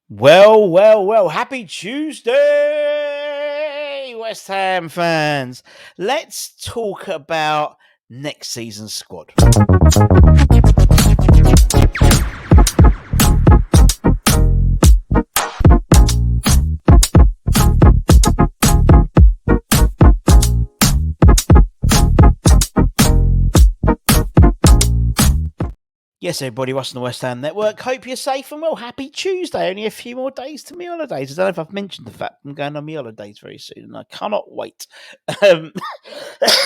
Well. Happy Tuesday, West Ham fans. Let's talk about next season's squad. Yes, everybody, Russ on the West Ham Network. Hope you're safe and well. Happy Tuesday. Only a few more days to my holidays. I don't know if I've mentioned the fact I'm going on my holidays very soon, and I cannot wait. And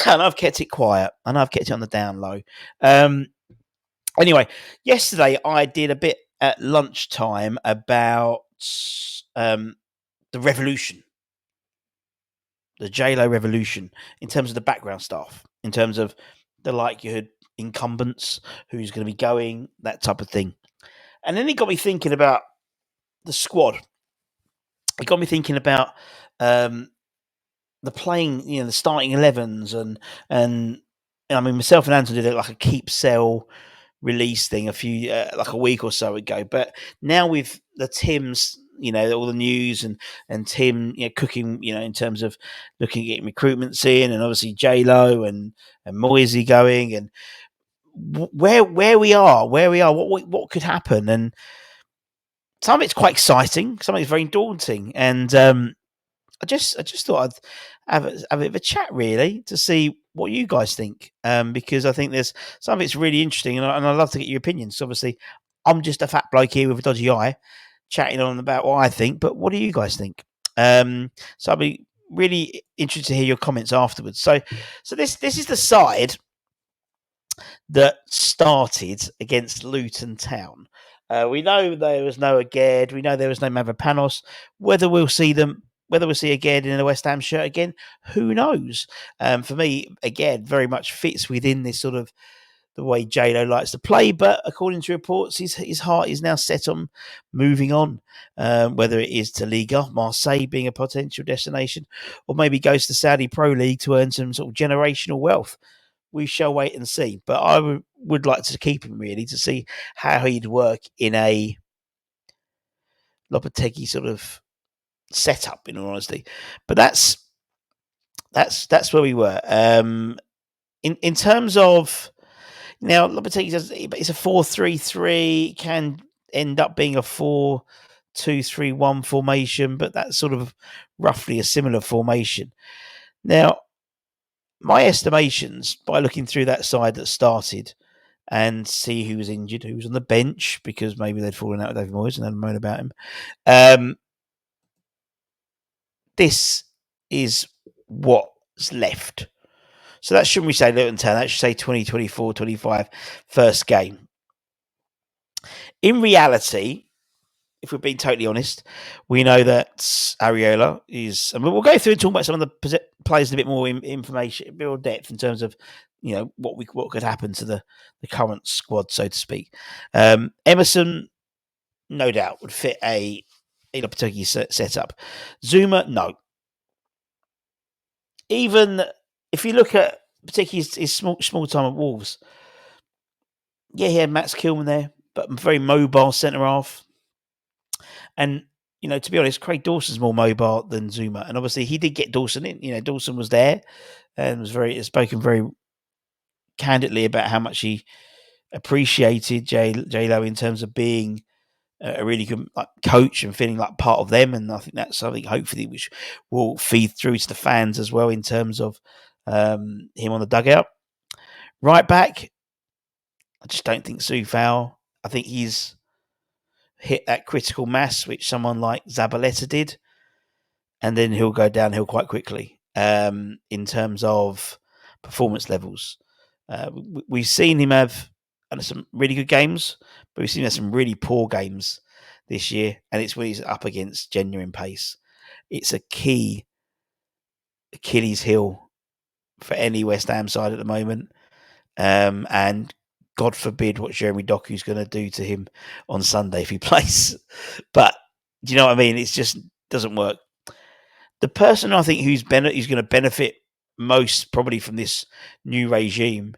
I've kept it quiet, and I've kept it on the down low. Anyway, yesterday I did a bit at lunchtime about the revolution, the JLo revolution, in terms of the background staff, in terms of the likelihood incumbents, who's going to be going, that type of thing. And then it got me thinking about the squad. It got me thinking about the playing, the starting 11s, and I mean, myself and Anton did it like a keep sell release thing like a week or so ago. But now with the Tim's, all the news and Tim, cooking, in terms of looking at getting recruitments in, and obviously JLo and Moisey going, and where we are, what could happen, and some of it's quite exciting, some of it's very daunting, and I just thought I'd have a bit of a chat really to see what you guys think, because I think there's some of it's really interesting, and I'd love to get your opinions. So obviously, I'm just a fat bloke here with a dodgy eye, chatting on about what I think. But what do you guys think? So I'll be really interested to hear your comments afterwards. So this is the side that started against Luton Town. We know there was no Aged. We know there was no Mavropanos. Whether we'll see Aged in a West Ham shirt again, who knows? For me, Aged very much fits within this sort of the way JLo likes to play. But according to reports, his heart is now set on moving on, whether it is to Liga, Marseille being a potential destination, or maybe goes to Saudi Pro League to earn some sort of generational wealth. We shall wait and see. But I would like to keep him really to see how he'd work in a Lopetegui sort of setup, in all honesty. But that's where we were. In terms of now, Lopetegui says it's a 4-3-3, can end up being a 4-2-3-1 formation, but that's sort of roughly a similar formation. Now, my estimations, by looking through that side that started and see who was injured, who was on the bench, because maybe they'd fallen out with David Moyes and they'd moan about him. This is what's left. So that shouldn't we say Luton Town? That should say 2024-25 first game. In reality, if we're being totally honest, we know that Areola is, and we'll go through and talk about some of the players in a bit more information, a bit more depth in terms of, what could happen to the current squad, so to speak. Emerson, no doubt, would fit a Lopetegui setup. Zuma, no. Even if you look at particularly his small time at Wolves, yeah, he had Max Kilman there, but very mobile centre half. And, to be honest, Craig Dawson's more mobile than Zuma. And obviously he did get Dawson in. Dawson was there and was spoken very candidly about how much he appreciated JLo in terms of being a really good coach and feeling like part of them. And I think that's something hopefully which will feed through to the fans as well in terms of him on the dugout. Right back, I just don't think Soufal. I think he's hit that critical mass which someone like Zabaleta did, and then he'll go downhill quite quickly in terms of performance levels. We've seen him have some really good games, but we've seen him have some really poor games this year, and it's when he's up against genuine pace. It's a key Achilles heel for any West Ham side at the moment, and God forbid what Jeremy Doku's going to do to him on Sunday if he plays. But do you know what I mean? It just doesn't work. The person I think who's going to benefit most probably from this new regime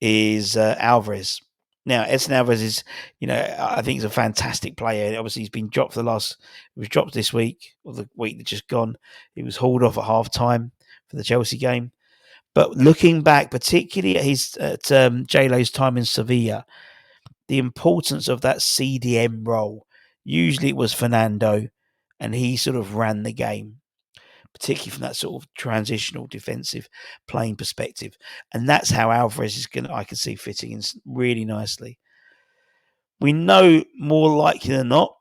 is Alvarez. Now, Edson Alvarez is, I think he's a fantastic player. Obviously, he's been dropped he was dropped this week, or the week that just gone. He was hauled off at half time for the Chelsea game. But looking back, particularly at J-Lo's time in Sevilla, the importance of that CDM role, usually it was Fernando, and he sort of ran the game, particularly from that sort of transitional defensive playing perspective. And that's how Alvarez I can see fitting in really nicely. We know more likely than not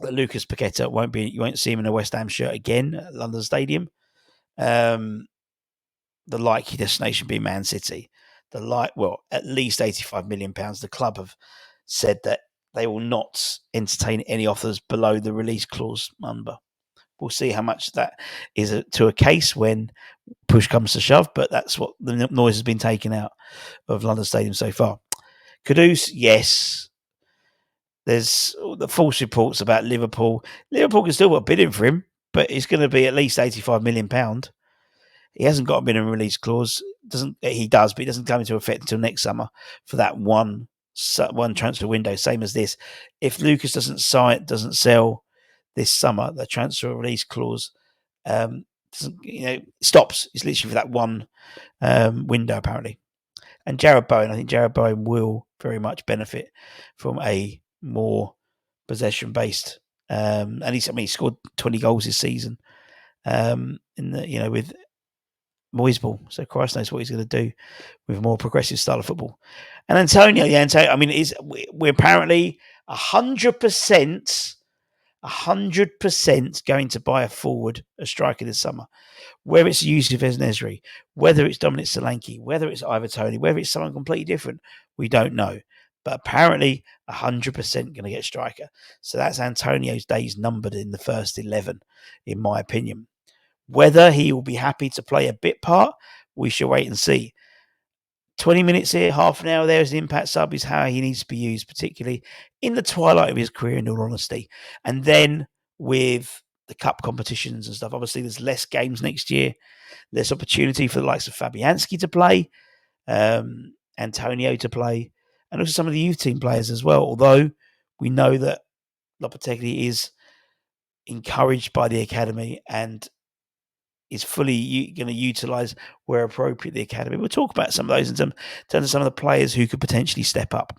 that Lucas Paqueta you won't see him in a West Ham shirt again at London Stadium. The likely destination being Man City. At least £85 million. The club have said that they will not entertain any offers below the release clause number. We'll see how much that is to a case when push comes to shove, but that's what the noise has been taken out of London Stadium so far. Kudus, yes. There's the false reports about Liverpool. Liverpool can still put a bid in for him, but it's going to be at least £85 million. He hasn't got a minimum release clause. He does, but it doesn't come into effect until next summer for that one transfer window, same as this. If Lucas doesn't sell this summer, the transfer release clause stops. It's literally for that one window, apparently. And Jarrod Bowen, I think Jarrod Bowen will very much benefit from a more possession-based. And he scored 20 goals this season. With Moyes ball. So Christ knows what he's going to do with a more progressive style of football. And Antonio, we're apparently 100%, 100% going to buy a striker this summer. Whether it's Yusuf Esnesri, whether it's Dominic Solanke, whether it's Ivan Toney, whether it's someone completely different, we don't know. But apparently 100% going to get striker. So that's Antonio's days numbered in the first 11, in my opinion. Whether he will be happy to play a bit part, we shall wait and see. 20 minutes here, half an hour there as an impact sub is how he needs to be used, particularly in the twilight of his career, in all honesty. And then with the cup competitions and stuff, obviously there's less games next year. There's opportunity for the likes of Fabianski to play, Antonio to play, and also some of the youth team players as well. Although we know that Lopetegui is encouraged by the academy and is fully going to utilise where appropriate the academy. We'll talk about some of those in terms of some of the players who could potentially step up.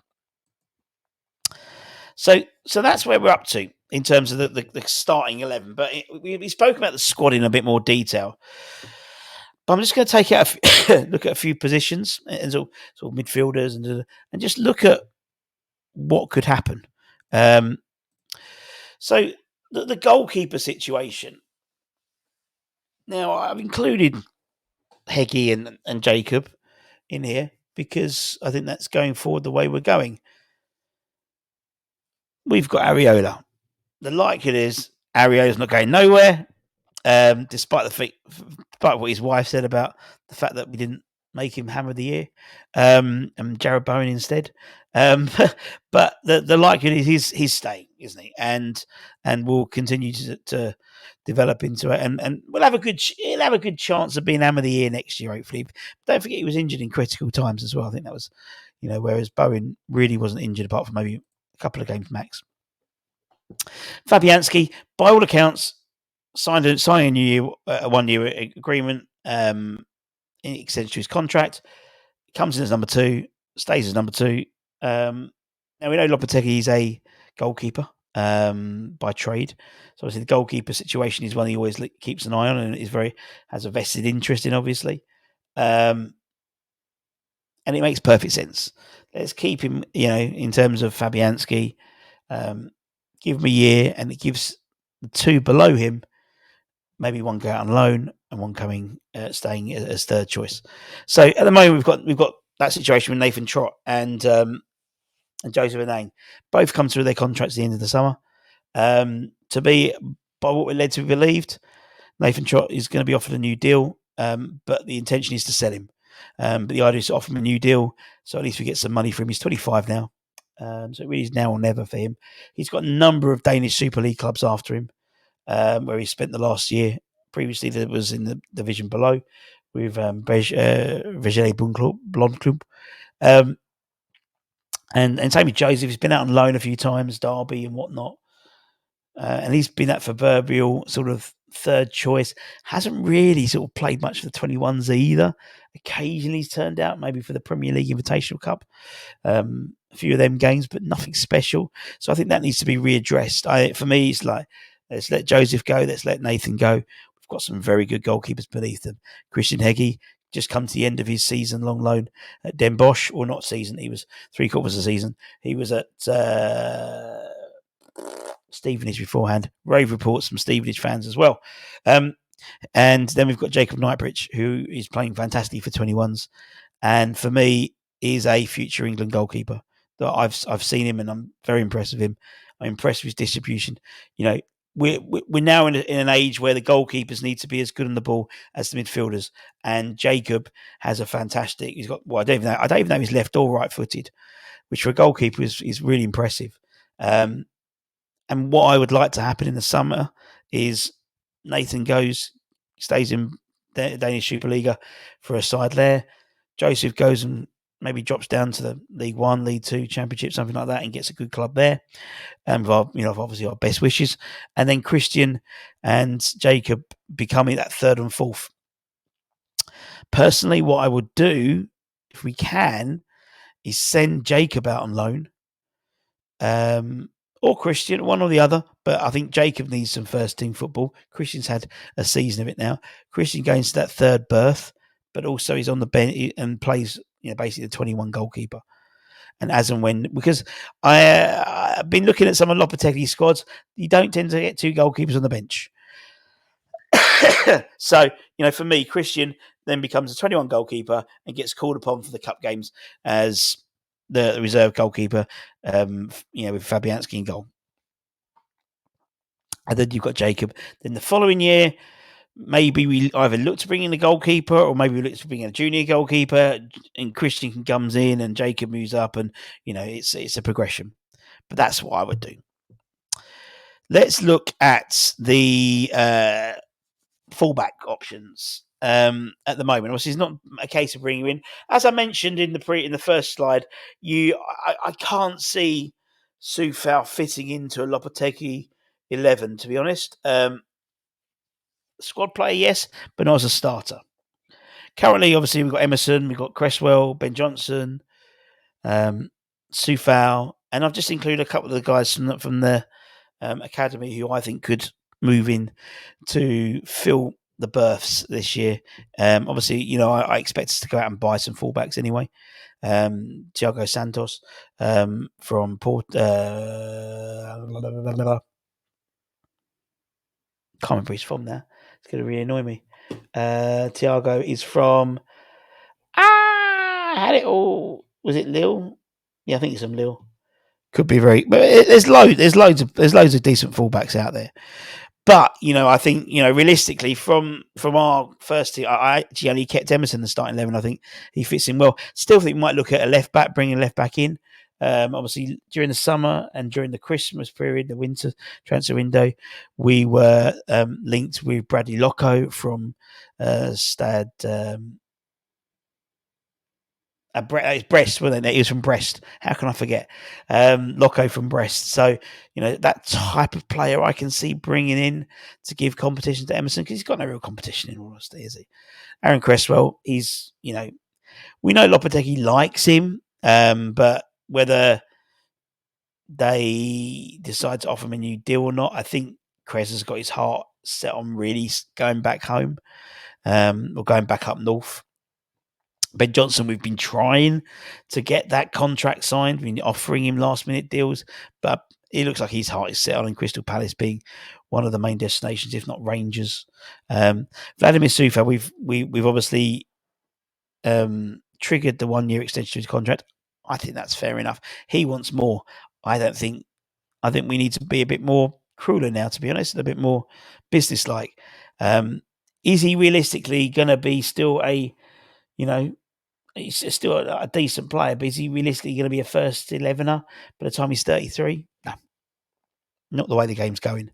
So that's where we're up to in terms of the starting 11. But we spoke about the squad in a bit more detail. But I'm just going to take out look at a few positions and sort of midfielders and just look at what could happen. So the goalkeeper situation. Now, I've included Heggie and Jacob in here because I think that's going forward the way we're going. We've got Areola. The likelihood is Areola's not going nowhere, despite what his wife said about the fact that we didn't make him Hammer of the Year and Jarrod Bowen instead. But the likelihood is he's staying, isn't he? And will continue to develop into it, and he'll have a good chance of being Hammer of the Year next year, hopefully. Don't forget he was injured in critical times as well. I think that was, whereas Bowen really wasn't injured apart from maybe a couple of games max. Fabianski, by all accounts, signing a new year, a 1 year agreement, extension to his contract. Comes in as number 2, stays as number 2. Now we know Lopetegui is a goalkeeper by trade, so obviously the goalkeeper situation is one he always keeps an eye on and has a vested interest in, obviously. And it makes perfect sense. Let's keep him, in terms of Fabianski. Give him a year, and it gives the 2 below him maybe one go out on loan and one staying as third choice. So at the moment we've got that situation with Nathan Trott and Joseph Anang. Both come through their contracts at the end of the summer. To be, by what we're led to believed, Nathan Trott is going to be offered a new deal, but the intention is to sell him. But the idea is to offer him a new deal, so at least we get some money for him. He's 25 now, so it really is now or never for him. He's got a number of Danish Super League clubs after him, where he spent the last year. Previously, that was in the division below with Vejle Blondklub. And same with Joseph. He's been out on loan a few times, Derby and whatnot. And he's been that proverbial sort of third choice. Hasn't really sort of played much for the 21s either. Occasionally he's turned out, maybe for the Premier League Invitational Cup. A few of them games, but nothing special. So I think that needs to be readdressed. For me, it's like, let's let Joseph go. Let's let Nathan go. We've got some very good goalkeepers beneath them. Christian Heggie just come to the end of his season long loan at Den Bosch, or not season. He was 3/4 of the season. He was at Stevenage beforehand. Rave reports from Stevenage fans as well. And then we've got Jacob Knightbridge, who is playing fantastically for 21s. And for me, is a future England goalkeeper. I've seen him and I'm very impressed with him. I'm impressed with his distribution. You know, we're now in an age where the goalkeepers need to be as good on the ball as the midfielders. And Jacob has a fantastic. He's got. Well, I don't even know if he's left or right footed, which for a goalkeeper is really impressive. And what I would like to happen in the summer is Nathan stays in the Danish Superliga for a side there. Joseph goes and maybe drops down to the League One, League Two, Championship, something like that, and gets a good club there. And obviously our best wishes. And then Christian and Jacob becoming that third and fourth. Personally, what I would do, if we can, is send Jacob out on loan. Or Christian, one or the other. But I think Jacob needs some first team football. Christian's had a season of it now. Christian goes to that third berth, but also he's on the bench and plays, basically the 21 goalkeeper. And as and when, because I've been looking at some of Lopetegui's squads, you don't tend to get two goalkeepers on the bench. So, for me, Christian then becomes a 21 goalkeeper and gets called upon for the cup games as the reserve goalkeeper, with Fabianski in goal. And then you've got Jacob. Then the following year, maybe we either look to bring in a goalkeeper or maybe we look to bring in a junior goalkeeper and Christian comes in and Jacob moves up and, it's a progression. But that's what I would do. Let's look at the fullback options at the moment. Obviously, it's not a case of bringing you in. As I mentioned in the first slide, I can't see Soufal fitting into a Lopetegui 11, to be honest. Squad player, yes, but not as a starter. Currently, obviously, we've got Emerson, we've got Cresswell, Ben Johnson, Soufal, and I've just included a couple of the guys from the academy who I think could move in to fill the berths this year. Obviously, I expect us to go out and buy some fullbacks anyway. Thiago Santos from Port. Can't remember where he's from now. It's going to really annoy me. Thiago is from. I had it all. Was it Lille? Yeah, I think it's from Lille. Could be very, but there's loads of decent fullbacks out there. But I think realistically from our first team, I actually only kept Emerson in the starting 11. I think he fits in well. Still think we might look at a left back, bringing a left back in. Obviously, during the summer and during the Christmas period, the winter transfer window, we were linked with Bradley Locko from Stad. Brest, wasn't it? He was from Brest. How can I forget? Locko from Brest. So, that type of player I can see bringing in to give competition to Emerson because he's got no real competition in all honesty, is he? Aaron Cresswell, he's, we know Lopetegui likes him, but whether they decide to offer him a new deal or not, I think Cress has got his heart set on really going back home or going back up north. Ben Johnson, we've been trying to get that contract signed. We've been offering him last minute deals, but it looks like his heart is set on Crystal Palace being one of the main destinations, if not Rangers. Vladimir Soufal, we've obviously triggered the 1 year extension to his contract. I think that's fair enough. He wants more. I think we need to be a bit more crueler now, to be honest, and a bit more businesslike. Is he realistically going to be still he's still a decent player, but is he realistically going to be a first 11er by the time he's 33? No. Not the way the game's going.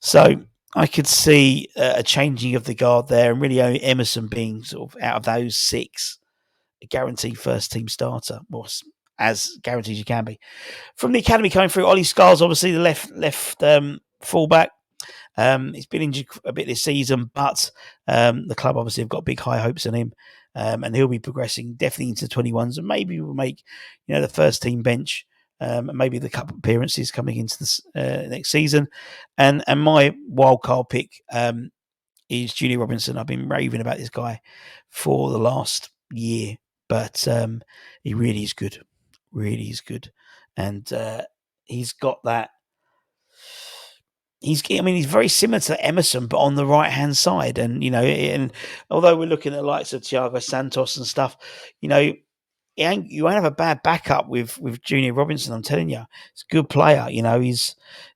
So I could see a changing of the guard there and really only Emerson being sort of out of those six, a guaranteed first team starter. Well, as guaranteed as you can be. From the academy coming through, Ollie Scar's obviously the left fullback. He's been injured a bit this season, but the club obviously have got big high hopes on him, and he'll be progressing definitely into 21s, and maybe will make the first team bench, and maybe the cup appearances coming into this next season. And my wild card pick is Junior Robinson. I've been raving about this guy for the last year, but he really is good, and he's got that. He's very similar to Emerson, but on the right hand side. And although we're looking at the likes of Thiago Santos and stuff, you won't have a bad backup with Junior Robinson. I'm telling you, he's a good player.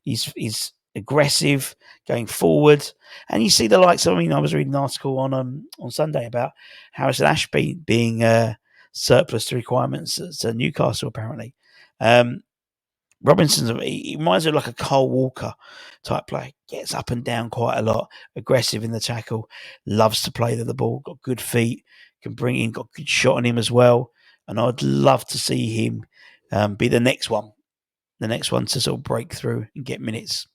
He's aggressive going forward, and you see the likes of. I was reading an article on Sunday about Harrison Ashby being surplus to requirements at Newcastle apparently. He reminds me of like a Cole Walker type player. Gets up and down quite a lot, aggressive in the tackle, loves to play the ball, got good feet, can bring in, got good shot on him as well. And I'd love to see him be the next one to sort of break through and get minutes.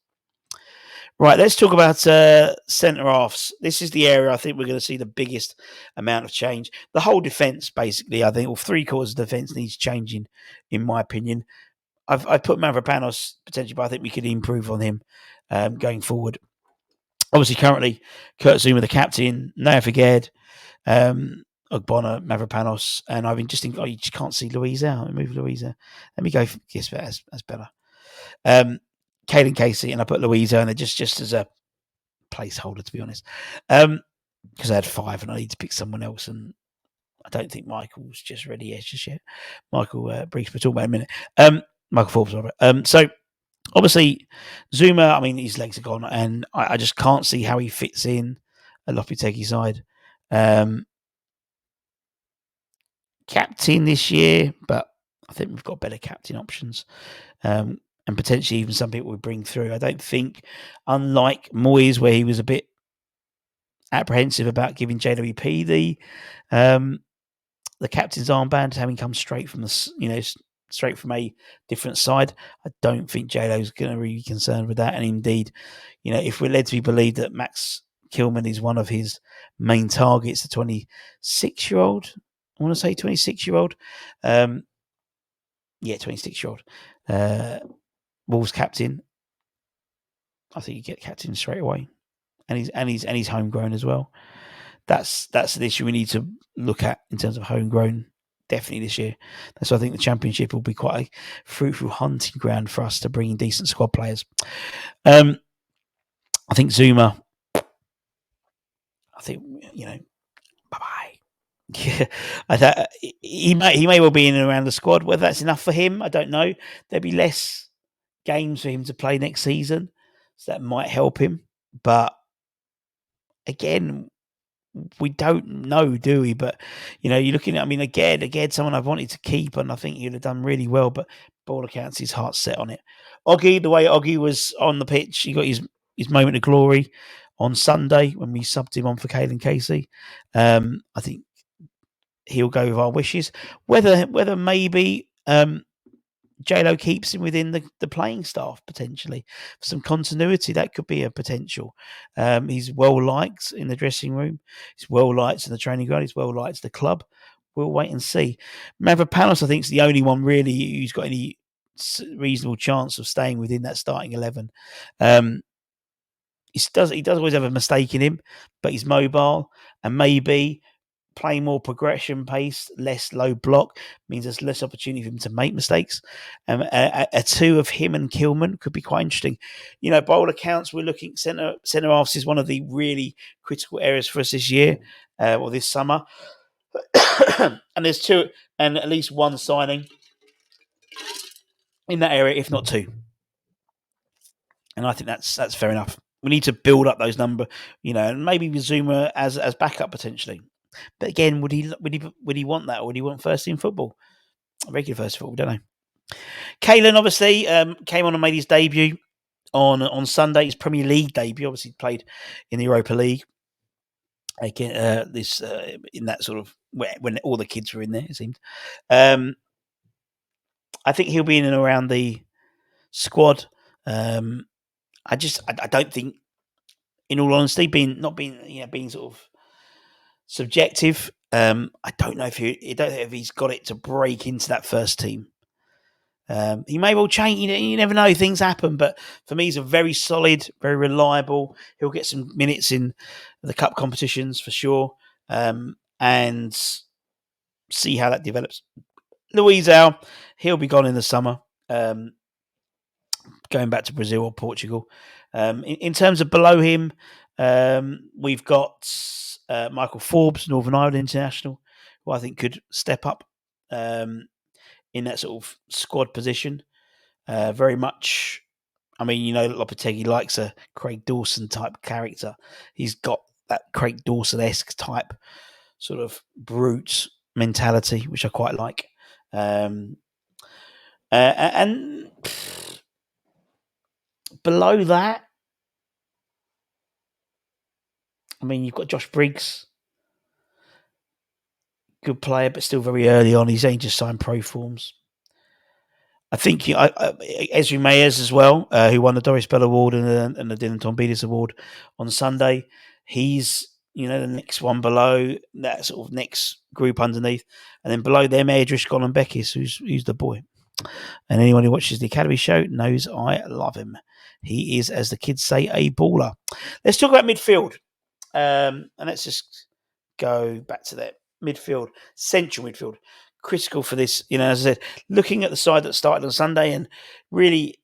Right, let's talk about centre halves. This is the area I think we're going to see the biggest amount of change. The whole defence, basically, I think, or 3/4 of defence needs changing, in my opinion. I've put Mavropanos potentially, but I think we could improve on him going forward. Obviously, currently, Kurt Zouma, the captain, Naya Figuered, Ogbonna, Mavropanos, and I've been just thinking, you just can't see Louise out. Move Louise. Let me go. Yes, that's better. Caelan Casey, and I put Louisa in there just as a placeholder, to be honest, because I had 5 and I need to pick someone else, and I don't think Michael's just ready yet. Michael Brees, we'll talk about in a minute. Michael Forbes, Robert. So obviously Zouma, his legs are gone, and I just can't see how he fits in a Lopetegui side. Captain this year, but I think we've got better captain options. And potentially even some people would bring through. I don't think, unlike Moyes, where he was a bit apprehensive about giving JWP the captain's armband, having come straight from straight from a different side. I don't think JLo's going to be concerned with that. And indeed, if we're led to be believed that Max Kilman is one of his main targets, the 26-year-old, I want to say 26-year-old. 26-year-old. Wolves captain. I think you get captain straight away. And he's homegrown as well. That's an issue we need to look at in terms of homegrown. Definitely this year. That's why I think the Championship will be quite a fruitful hunting ground for us to bring in decent squad players. I think Zouma. I think bye. Yeah, he may well be in and around the squad. Whether that's enough for him, I don't know. There'll be less games for him to play next season, so that might help him. But again, we don't know, do we? But you're looking at. Again, someone I've wanted to keep, and I think he'd have done really well. But by all accounts, his heart's set on it. Oggy, the way Oggy was on the pitch, he got his moment of glory on Sunday when we subbed him on for Caelan Casey. I think he'll go with our wishes. Whether maybe JLo keeps him within the playing staff potentially for some continuity, that could be a potential. He's well liked in the dressing room. He's well liked in the training ground. He's well liked at the club. We'll wait and see. Mavropanos, I think, is the only one really who's got any reasonable chance of staying within that starting 11. He does always have a mistake in him, but he's mobile, and maybe playing more progression pace, less low block, means there's less opportunity for him to make mistakes. A 2 of him and Kilman could be quite interesting. By all accounts, we're looking centre halves is one of the really critical areas for us this year or this summer. And there's 2 and at least 1 signing in that area, if not 2. And I think that's fair enough. We need to build up those numbers, and maybe with Zouma as backup potentially. But again, would he want that, or would he want first team football, regular first football? Don't know. Caelan obviously came on and made his debut on Sunday. His Premier League debut. Obviously played in the Europa League. Again, in that sort of when all the kids were in there, it seemed. I think he'll be in and around the squad. I don't think, in all honesty, being sort of subjective. I don't know if he's got it to break into that first team. He may well change. You never know. Things happen, but for me, he's a very solid, very reliable. He'll get some minutes in the cup competitions for sure, and see how that develops. Luis Al, he'll be gone in the summer, going back to Brazil or Portugal. In terms of below him, we've got Michael Forbes, Northern Ireland international, who I think could step up in that sort of squad position. Very much. I mean, Lopetegui likes a Craig Dawson type character. He's got that Craig Dawson-esque type sort of brute mentality, which I quite like. And below that, I mean, you've got Josh Briggs, good player, but still very early on. He's only just signed pro forms. I think Esri Mayers as well, who won the Doris Bell Award and the Dylan Tombides Award on Sunday. He's the next one below that sort of next group underneath, and then below them, Edrish Golombekis, who's the boy. And anyone who watches the Academy show knows I love him. He is, as the kids say, a baller. Let's talk about midfield, and let's just go back to that midfield, central midfield. Critical for this, as I said, looking at the side that started on Sunday, and really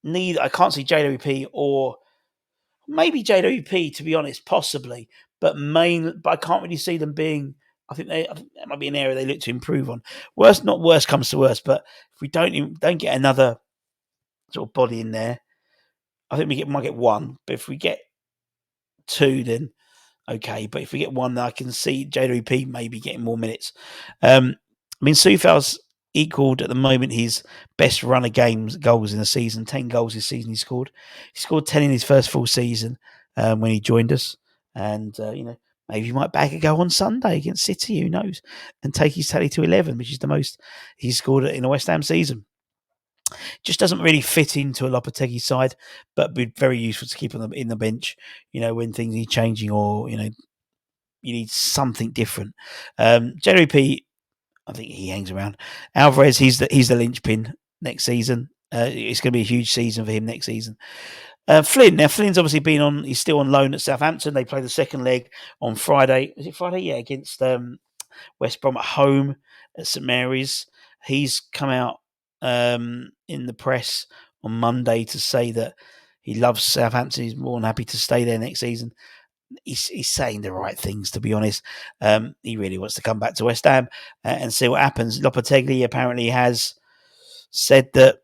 I can't see JWP or maybe JWP, to be honest, possibly, but I can't really see them being. I think that might be an area they look to improve on. Not worst comes to worst, but if we don't get another sort of body in there, I think we might get one. But if we get two, then okay. But if we get one, I can see JWP maybe getting more minutes. I mean, Soufal's equalled at the moment his best run of goals in the season. 10 goals this season he scored. He scored 10 in his first full season when he joined us. And, maybe he might bag a goal on Sunday against City, who knows, and take his tally to 11, which is the most he's scored in a West Ham season. Just doesn't really fit into a Lopetegui side, but be very useful to keep on in the bench, when things need changing or, you need something different. JWP, I think he hangs around. Alvarez, he's the linchpin next season. It's going to be a huge season for him next season. Flynn. Now, Flynn's obviously he's still on loan at Southampton. They play the second leg on Friday. Is it Friday? Yeah, against West Brom at home at St Mary's. He's come out in the press on Monday to say that he loves Southampton. He's more than happy to stay there next season. He's saying the right things, to be honest. He really wants to come back to West Ham and see what happens. Lopetegui apparently has said that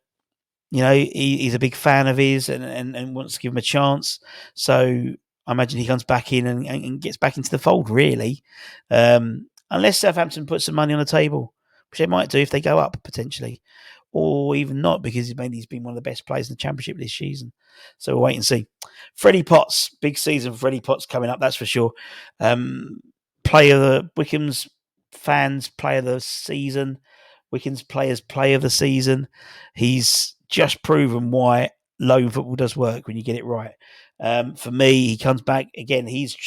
he's a big fan of his and wants to give him a chance. So I imagine he comes back in and gets back into the fold, really. Unless Southampton puts some money on the table, which they might do if they go up, potentially. Or even not, because he's been one of the best players in the Championship this season. So we'll wait and see. Freddie Potts, big season for Freddie Potts coming up, that's for sure. Wickham's fans, player of the season. Wickham's players, play of the season. He's just proven why loan football does work when you get it right. For me, he comes back again. He's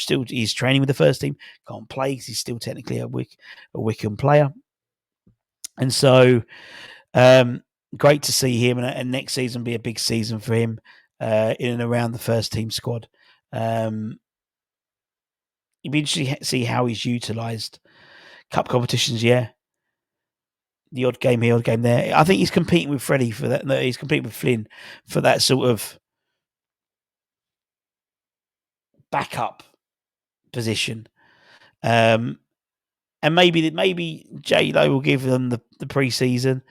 training with the first team. Can't play because he's still technically a Wickham player, and so great to see him. And next season be a big season for him in and around the first team squad. It'd be interesting to see how he's utilised. Cup competitions, yeah. The odd game here, odd game there. I think he's competing with Freddie for that. No, he's competing with Flynn for that sort of backup position. And maybe J-Lo will give them the pre-season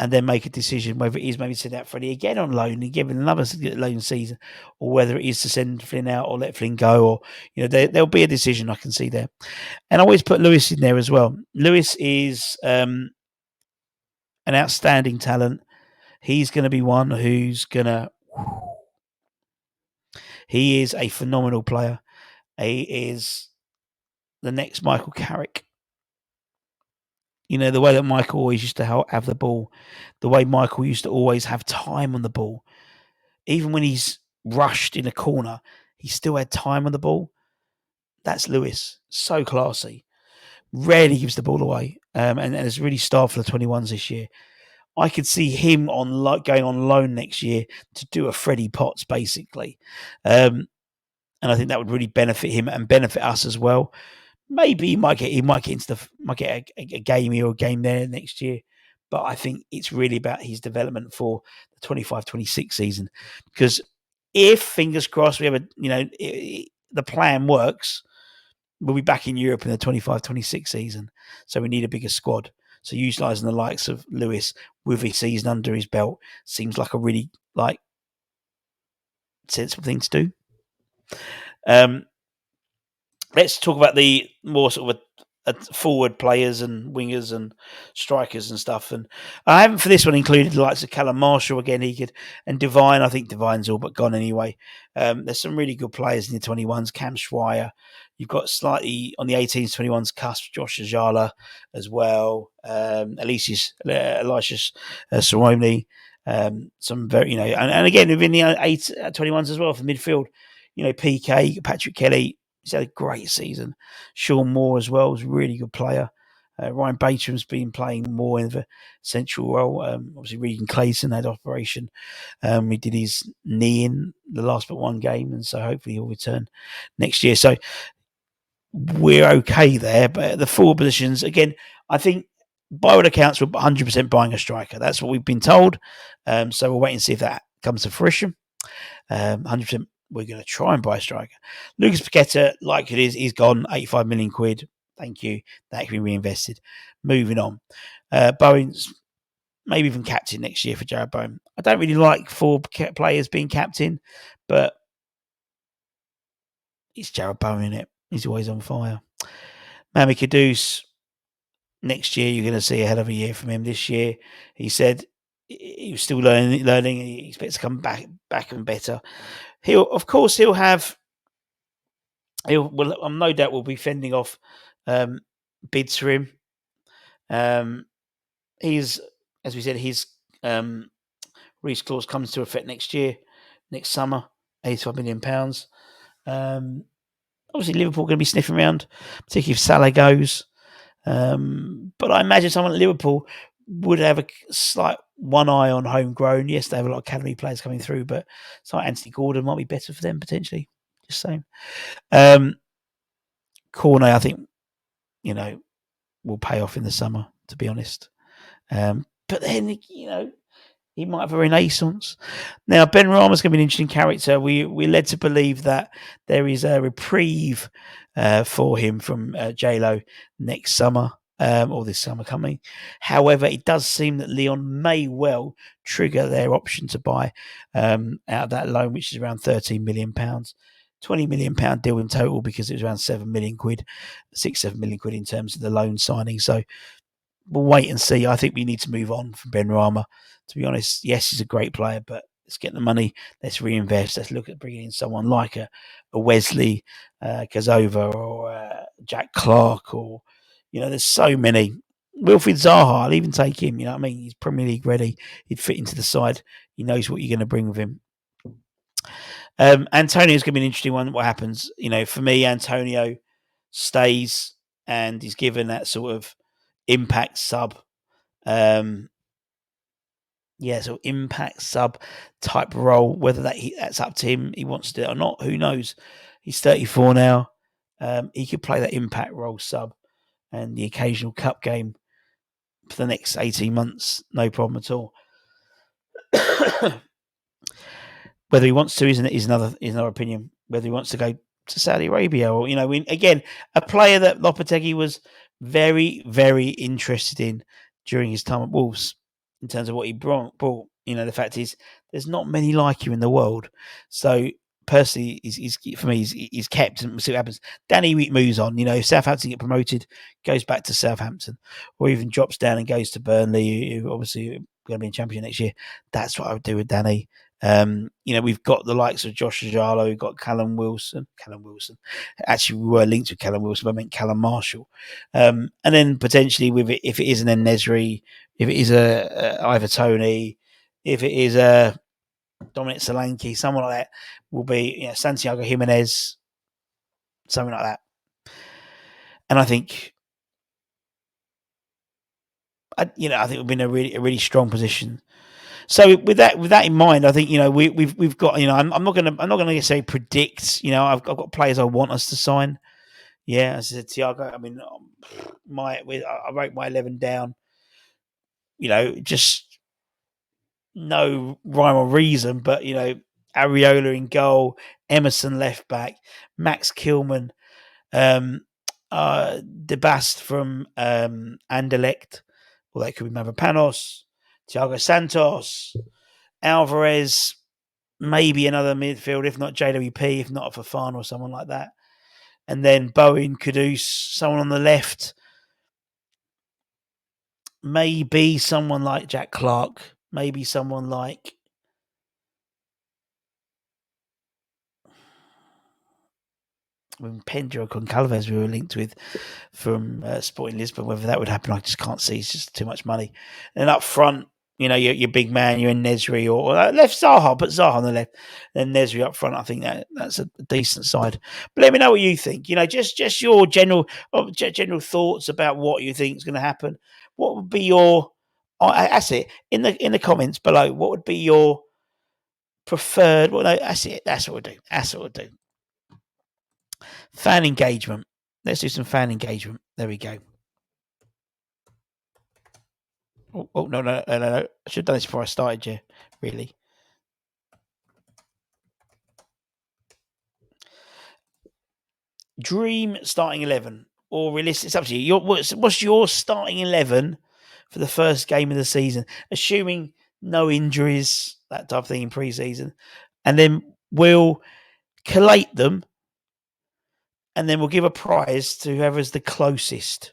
and then make a decision whether it is maybe send out Freddie again on loan and give him another loan season, or whether it is to send Flynn out or let Flynn go, or there'll be a decision I can see there. And I always put Lewis in there as well. Lewis is an outstanding talent. He's going to be one who's going to. He is a phenomenal player. He is the next Michael Carrick. The way that Michael always used to have the ball, the way Michael used to always have time on the ball, even when he's rushed in a corner, he still had time on the ball. That's Lewis. So classy. Rarely gives the ball away, and has really starred for the 21s this year. I could see him going on loan next year to do a Freddie Potts, basically. And I think that would really benefit him and benefit us as well. Maybe he might get a game here or a game there next year, but I think it's really about his development for the 25-26 season. Because if, fingers crossed, we have the plan works, we'll be back in Europe in the 25-26 season. So we need a bigger squad. So utilising the likes of Lewis with his season under his belt seems like a really sensible thing to do. Let's talk about the more sort of forward players and wingers and strikers and stuff. And I haven't for this one included the likes of Callum Marshall again. And Devine. I think Devine's all but gone anyway. There's some really good players in the 21s. Cam Schweier. You've got slightly on the 18s, 21s cusp, Josh Ajala as well. Elisha Saroni. Some very, and again within the 21s as well for midfield. PK, Patrick Kelly. He's had a great season. Sean Moore as well is a really good player. Ryan Bateman's been playing more in the central role. Obviously, Regan Clayton had operation. He did his knee in the last but one game, and so hopefully he'll return next year. So we're okay there. But the forward positions, again, I think by all accounts, we're 100% buying a striker. That's what we've been told. So we'll wait and see if that comes to fruition. 100%. We're going to try and buy a striker. Lucas Paqueta, like it is, he's gone. 85 million quid. Thank you. That can be reinvested. Moving on. Bowen's maybe even captain next year for Jared Bowen. I don't really like 4 players being captain, but it's Jared Bowen, isn't it? He's always on fire. Mami Kudus, next year you're going to see a hell of a year from him. This year, he said he was still learning. He expects to come back and better. He'll have. I'm no doubt will be fending off bids for him. He's, as we said, his release clause comes to effect next summer, £85 million. Obviously, Liverpool are going to be sniffing around, particularly if Salah goes. But I imagine someone at Liverpool would have a slight one eye on homegrown. Yes, they have a lot of academy players coming through, but like Anthony Gordon might be better for them potentially. Just saying. Cornet, I think, will pay off in the summer, to be honest. But then, he might have a renaissance. Now, Ben Rama's going to be an interesting character. We're led to believe that there is a reprieve for him from J-Lo next summer, or this summer coming. However, it does seem that Lyon may well trigger their option to buy out of that loan, which is around £13 million. £20 million deal in total because it was around 7 million quid, 7 million quid in terms of the loan signing. So we'll wait and see. I think we need to move on from Ben Rama. To be honest, yes, he's a great player, but let's get the money. Let's reinvest. Let's look at bringing in someone like a Wesley Kazova or Jack Clark, or there's so many. Wilfried Zaha, I'll even take him. You know what I mean? He's Premier League ready. He'd fit into the side. He knows what you're going to bring with him. Antonio's going to be an interesting one. What happens? For me, Antonio stays and he's given that sort of impact sub. So impact sub type role. Whether that's up to him, he wants to do it or not, who knows? He's 34 now. He could play that impact role sub and the occasional cup game for the next 18 months, no problem at all. Whether he wants to is another opinion. Whether he wants to go to Saudi Arabia or again, a player that Lopetegui was very, very interested in during his time at Wolves in terms of what he brought. The fact is, there's not many like him in the world. So personally, he's kept, and we'll see what happens. Danny Wheat moves on. If Southampton get promoted, goes back to Southampton, or even drops down and goes to Burnley, who obviously are going to be in Championship next year. That's what I would do with Danny. We've got the likes of Josh Ajalo, we've got Callum Wilson. Actually, we were linked with Callum Wilson, but I meant Callum Marshall. And then potentially with it, if it is an Nesri, if it is a Ivor Tony, if it is a Dominic Solanke, someone like that will be Santiago Jimenez, something like that. And I think we're in a really strong position. So with that in mind, I think we've got I'm not gonna say predict. I've got players I want us to sign. Yeah, as I said, Thiago. I mean, I wrote my 11 down. Just no rhyme or reason, but Areola in goal, Emerson left back, Max Kilman, Debast from Anderlecht, or that could be Mavropanos, Thiago Santos, Alvarez, maybe another midfield, if not JWP, if not Fafana or someone like that. And then Bowen, Kudus, someone on the left. Maybe someone like Jack Clark. Maybe someone like Pedro Concalves we were linked with from Sporting Lisbon. Whether that would happen, I just can't see. It's just too much money. And up front, your big man, you're in Nesri or left Zaha, but Zaha on the left, then Nesri up front. I think that's a decent side. But let me know what you think. Just your general thoughts about what you think is going to happen. What would be your? That's it. In the comments below, what would be your preferred? Well, no, that's it. That's what we'll do. Fan engagement. Let's do some fan engagement. There we go. Oh no. I should have done this before I started, yeah. Really. Dream starting 11 or realistic? It's up to you. What's your starting 11 for the first game of the season? Assuming no injuries, that type of thing in pre-season. And then we'll collate them and then we'll give a prize to whoever's the closest.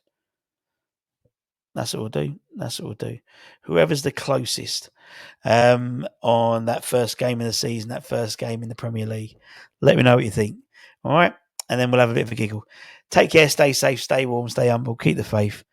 That's what we'll do. Whoever's the closest on that first game of the season, that first game in the Premier League. Let me know what you think. All right? And then we'll have a bit of a giggle. Take care, stay safe, stay warm, stay humble, keep the faith.